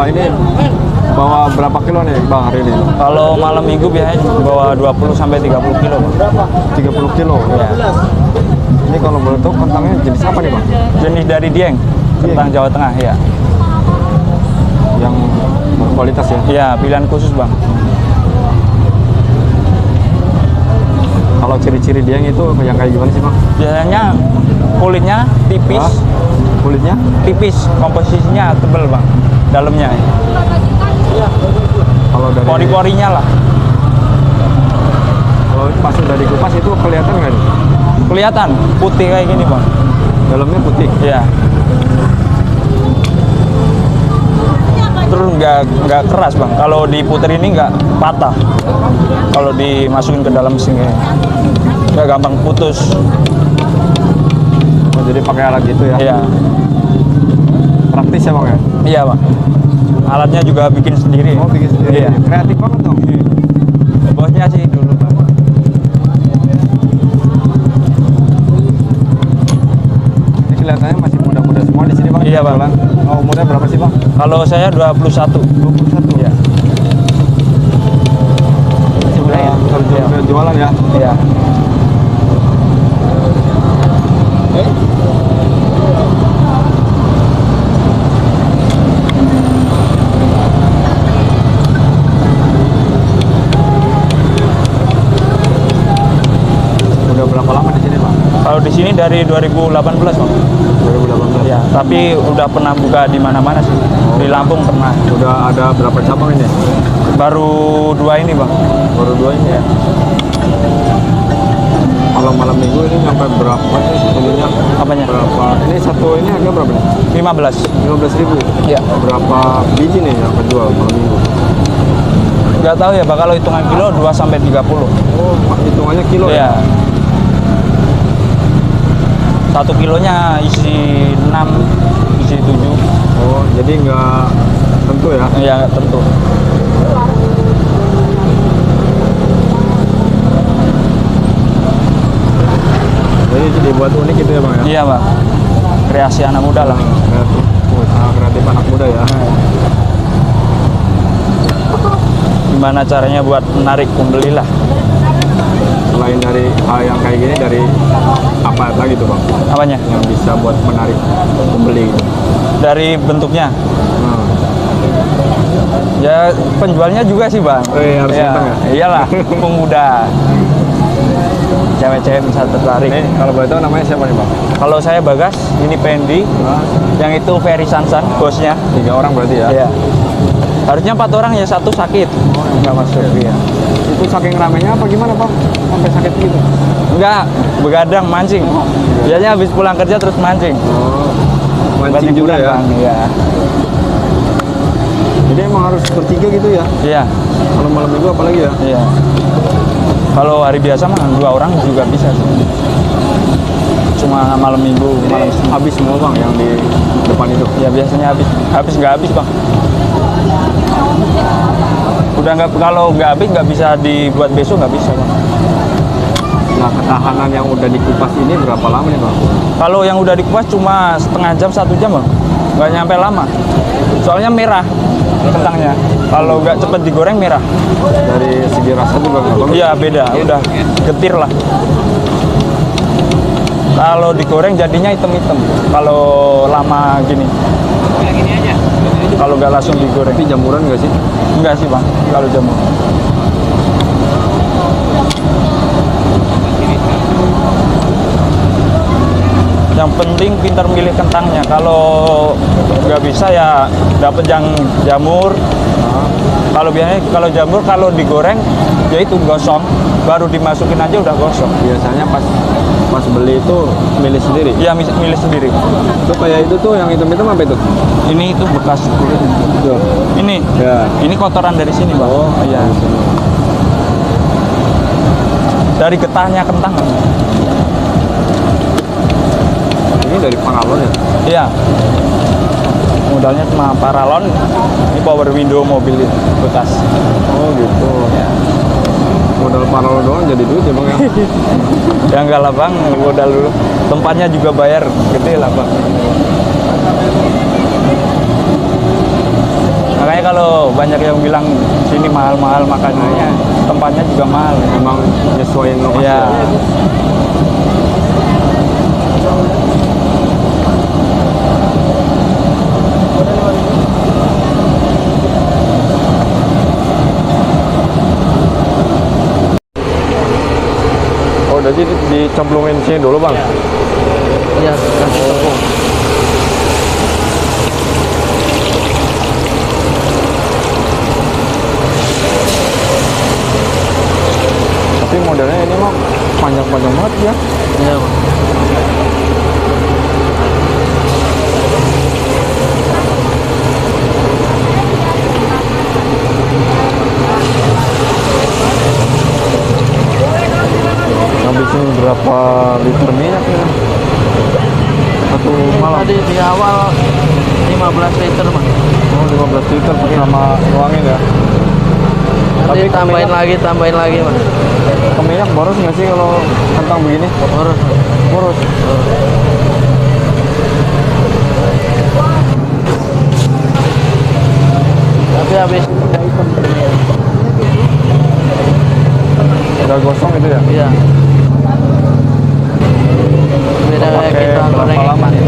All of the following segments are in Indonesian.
ini bawa berapa kilo nih Bang hari ini? Kalau malam minggu biasanya bawa 20 sampai 30 kilo, Bang. 30 kilo. Ya. Ini kalau boleh tahu kentangnya jenis apa nih Bang? Jenis dari Dieng, kentang Jawa Tengah ya. Yang berkualitas ya? Iya, pilihan khusus Bang. Kalau ciri-ciri Dieng itu yang kayak gimana sih Bang? Biasanya kulitnya tipis, Hah? Kulitnya? tipis, komposisinya tebal Bang, dalamnya. Kalau dari Pori-porinya lah. Kalau pas udah dikupas itu kelihatan nggak nih? Kelihatan putih kayak gini Bang. Dalamnya putih. Iya. Terus nggak keras Bang. Kalau diputer ini nggak patah. Kalau dimasukin ke dalam sini nggak gampang putus. Oh, jadi pakai alat gitu ya? Iya. Praktis ya Bang ya? Iya Bang. Alatnya juga bikin sendiri. Oh bikin sendiri. Iya. Kreatif banget dong. Bosnya sih dulu Bang. Ini kelihatannya masih muda-muda semua di sini Bang. Iya, Bang. Oh, umurnya berapa sih Bang? Kalau saya 21. 21. Iya. Sudah terjun Iya. ke jualan ya? Iya. Udah berapa lama di sini Bang? Kalau di sini dari 2018 Bang. 2018. Ya, tapi udah pernah buka di mana-mana sih. Di Lampung pernah. Udah ada berapa cabang ini? Baru 2 ini Bang. Baru 2 ini ya? Kalau malam minggu ini sampai berapa sih ininya? Apanya? Berapa? Ini satu ini harga berapa nih? 15. 15.000. Iya. Berapa biji nih yang kejual malam minggu? Nggak tahu ya Bang, kalau hitungan kilo 2 sampai 30. Oh, hitungannya kilo Iya. ya? 1 kilonya isi 6, isi 7. Oh, jadi nggak tentu ya? Ya tentu. Jadi dibuat unik gitu ya Bang ya? Iya Bang. Kreasi anak muda lah. Kreatif. Usaha kreatif anak muda ya? Gimana caranya buat menarik pembeli lah. Selain dari hal yang kayak gini, dari apa lagi tuh Bang? Apanya? Yang bisa buat menarik pembeli gitu? Dari bentuknya. Nah. Ya penjualnya juga sih Bang. Harus Ya, ganteng ya? iyalah, pemuda. Cewek-cewek bisa tertarik. Ini kalau boleh tahu namanya siapa nih Bang? Kalau saya Bagas, ini Pendi, yang itu Ferry Sansan, bosnya. 3 orang berarti ya? Iya. Harusnya 4 orang ya, 1 sakit. Nggak masuk. Iya. Itu saking ramenya apa gimana Bang? Sampai sakit gitu? Enggak, begadang mancing. Biasanya habis pulang kerja terus mancing. Oh, Buat mancing juga hiburan, ya? Bang. Iya. Jadi emang harus bertiga gitu ya? Iya. Kalau malam minggu apalagi ya? Iya. Kalau hari biasa mah 2 orang juga bisa sih. Cuma malam minggu, malam Senin. Habis semua Bang yang di depan itu? Ya biasanya habis. Habis nggak habis Bang. Udah nggak, kalau nggak habis nggak bisa dibuat besok, nggak bisa Bang. Nah, ketahanan yang udah dikupas ini berapa lama nih Bang? Kalau yang udah dikupas cuma setengah jam, 1 jam Bang. Nggak nyampe lama. Soalnya merah kentangnya. Kalau nggak cepet digoreng merah. Dari segi rasa juga nggak bagus? Iya beda, udah getir lah. Kalau digoreng jadinya hitam-hitam. Kalau lama gini. Kalau nggak langsung digoreng. Tapi jamuran nggak sih? Enggak sih Bang, kalau jamur. Yang penting pintar milih kentangnya. Kalau nggak bisa ya dapat yang jamur. Kalau biasanya kalau jamur kalau digoreng ya itu gosong, baru dimasukin aja udah gosong. Biasanya pas beli itu milih sendiri? Iya milih sendiri. Itu kayak itu tuh yang hitam-hitam apa itu? Ini itu bekas kulit. Tuh. Ini, Ya. ini kotoran dari sini Bang. Oh, iya. Dari getahnya kentang. Ini dari paralon ya? Iya. Modalnya cuma paralon. Ini power window mobil itu, bekas. Oh gitu. Ya. Modal paralon doang jadi duit ya Bang ya? Ya enggak lah Bang, modal dulu. Tempatnya juga bayar gede lah Bang. kalau banyak yang bilang sini mahal-mahal makanannya, tempatnya juga mahal. Emang nyesuaiin lokasi Iya. ya. Oh, jadi dicemplungin sini dulu, Bang. Iya, kasih tepung. Tapi modelnya ini mah panjang-panjang banget ya. Iya, Bang. Ngabisin berapa liter minyak ya? Satu malam. Tadi di awal 15 liter, Mas. Oh, 15 liter sama nuangin ya. Nanti Tapi tambahin lagi, Mas. Ke minyak boros nggak sih kalau kentang begini? Boros, Mas. Boros. Tapi habis Udah gosong itu ya? iya. Beda kayak Pakai kita berapa goreng lama ikan. nih?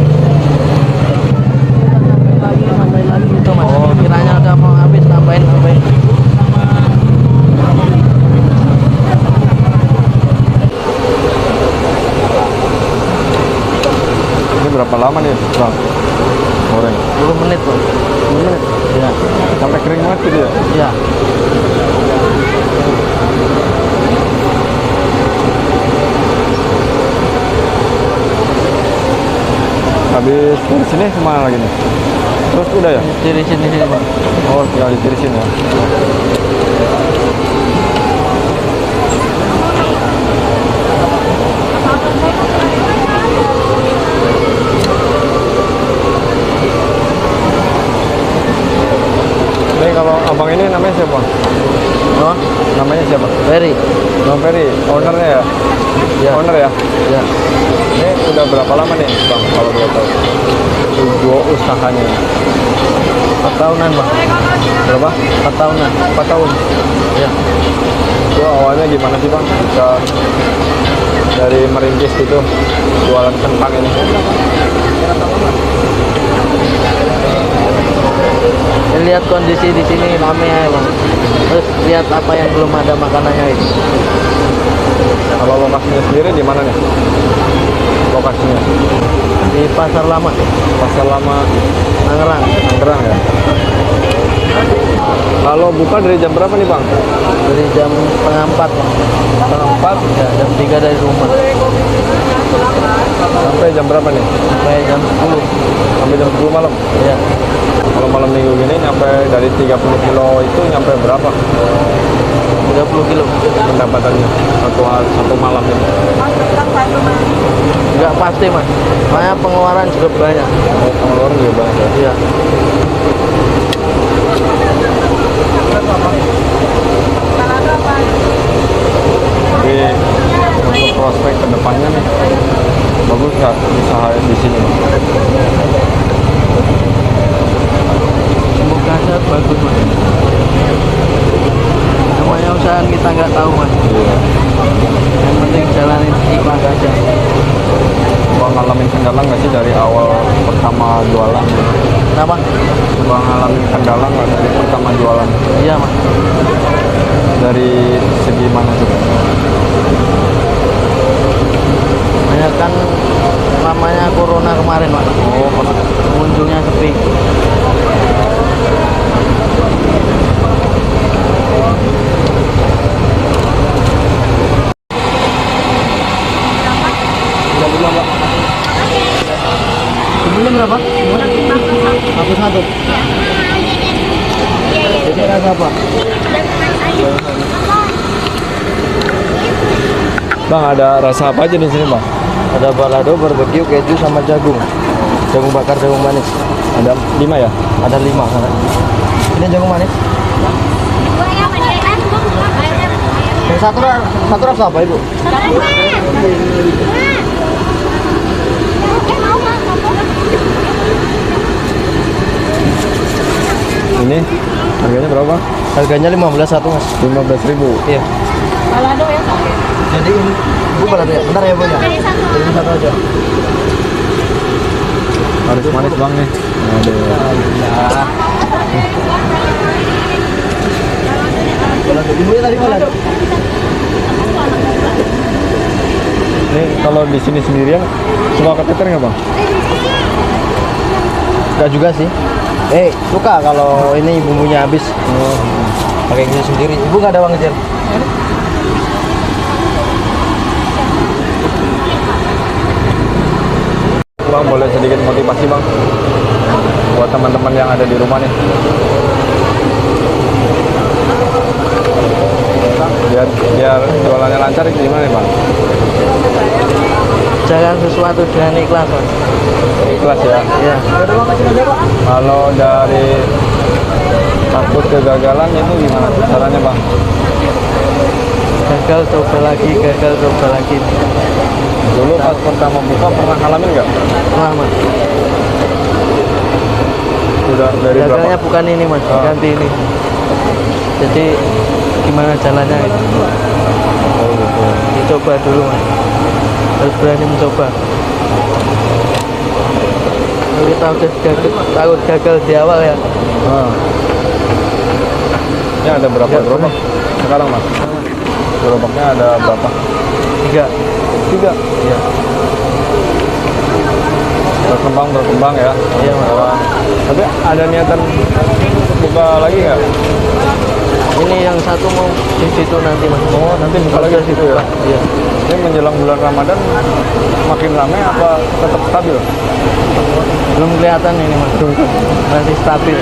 Tambahin lagi gitu, Mas. Oh. Kiranya udah mau habis, tambahin. Ini berapa lama nih, Bang? Goreng. 10 menit, Bang. 10 menit. Iya. Sampai kering banget gitu ya? Iya. Habis dari sini kemana lagi nih? Terus udah ya? Tirisin di sini, Bang. Oh, tinggal ditirisin ya. Ini kalau abang ini namanya siapa? Oh, Namanya siapa? Ferry. Bang Ferry, ownernya ya? Iya. Owner ya? Iya. Ini udah berapa lama nih, Bang, kalau boleh tahu? Dua usahanya. 4 tahunan, Bang. Berapa? 4 tahunan. 4 tahun. Iya. Itu awalnya gimana sih, Bang? Bisa dari merintis gitu jualan kentang ini. Lihat kondisi di sini rame ya, Bang. Terus lihat apa yang belum ada makanannya itu. Kalau lokasinya sendiri di mana nih? Lokasinya Di Pasar Lama, Pasar Lama Tangerang. Tangerang ya. Kalau buka dari jam berapa nih, Bang? Dari jam setengah 4, Bang. Setengah 4 Ya, jam 3 dari rumah. sampai jam berapa nih? Sampai jam 10. Sampai jam 10 malam. Ya, Kalau malam minggu gini nyampe dari 30 kilo itu nyampe berapa 30 kilo. pendapatannya satu malam ini? Enggak pasti, Mas. Makanya pengeluaran juga banyak. Oh, pengeluaran juga banyak ya. Iya. Tapi untuk prospek kedepannya nih bagus nggak usaha di sini, Bang? Semoga saja bagus, Mas. Namanya usaha kita nggak tahu, Mas. Yang penting jalanin ikhlas aja. Bang ngalamin kendala nggak sih dari awal pertama jualan? Kenapa? Bang ngalamin kendala nggak dari pertama jualan? Iya, Mas. Dari segi mana tuh? Banyak kan namanya corona kemarin, Mas. Oh, pas Pengunjungnya sepi. Sebelum berapa? 41. Jadi rasa apa? Bang, ada rasa apa aja di sini, Bang? Ada balado, barbeque, keju, sama jagung. Jagung bakar, jagung manis. Ada 5 ya? Ada 5 sana. Ini jagung manis. Yang satu rasa apa, Ibu? Ini Harganya berapa? Harganya 15 satu mas. 15.000. Iya. Balado ya. Jadi ini bukan ada ya. Bentar ya bu ya. Jadi satu. Jadi satu aja. Manis bang nih. Aduh. Ibunya tadi mana? Ini kalau di sini sendirian suka keteter nggak bang? Enggak juga sih. Suka kalau ini bumbunya habis. Pakai gini sendiri. Ibu nggak ada uang kecil? Bang boleh sedikit motivasi bang buat teman-teman yang ada di rumah nih. Biar jualannya lancar gimana nih bang? Jangan sesuatu dengan ikhlas mas. Ikhlas ya. Iya. Kalau dari takut kegagalan itu gimana caranya bang? Gagal coba lagi, gagal coba lagi. Dulu pas pertama buka pernah ngalamin nggak? Pernah mas. Sudah dari Gagalnya berapa? bukan ini mas, Ah. ganti ini. Jadi gimana jalannya itu? Oh, gitu. Dicoba dulu mas. Harus berani mencoba. Kalau kita udah takut gagal di awal ya. Ah. Ini ada berapa Tiga, gerobak sekarang mas? Gerobaknya ada berapa? 3. 3. Iya. Berkembang ya. Iya, Mas. Sekarang. Tapi ada niatan buka lagi nggak? Ini yang satu mau di situ nanti mas. Oh nanti buka lagi di situ ya. Iya. Ini menjelang bulan Ramadan makin ramai apa tetap stabil? Belum kelihatan ini mas. Masih stabil.